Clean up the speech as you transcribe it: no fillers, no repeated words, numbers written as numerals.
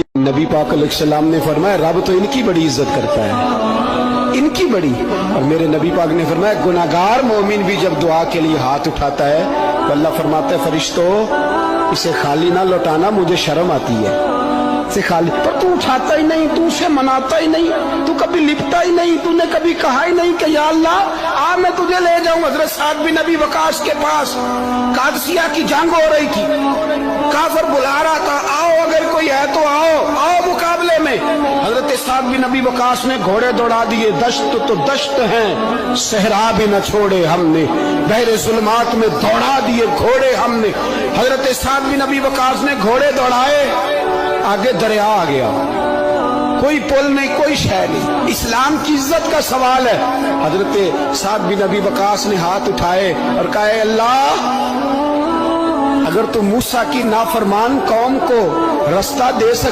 नबी पाक अलैहिस्सलाम ने फरमाया रब तो इनकी बड़ी इज्जत करता है, इनकी बड़ी। और मेरे नबी पाक ने फरमाया गुनाहगार मोमिन भी जब दुआ के लिए हाथ उठाता है तो अल्लाह फरमाता है फरिश्तों इसे खाली ना लौटाना, मुझे शर्म आती है से खाली। पर तू उठाता ही नहीं, तू उसे मनाता ही नहीं, तू कभी लिपटा ही नहीं, तूने कभी कहा ही नहीं कि या अल्लाह आ मैं तुझे ले जाऊं। हजरत साद बिन नबी वकास के पास कादसिया की जंग हो रही थी, काफिर बुला रहा था आओ अगर कोई है तो आओ, आओ मुकाबले में। हजरत साद बिन नबी वकास ने घोड़े दौड़ा दिए, दश्त तो दश्त हैं सहरा भी न छोड़े हमने, बहरे जुल्मात में दौड़ा दिए घोड़े हमने। हजरत साद बिन नबी वकास ने घोड़े दौड़ाए, आगे दरिया आ गया, कोई पुल नहीं, कोई शय नहीं। इस्लाम की इज्जत का सवाल है। हजरत साद बिन नबी वकास ने हाथ उठाए और कहा अल्लाह अगर तू मूसा की नाफरमान कौम को रास्ता दे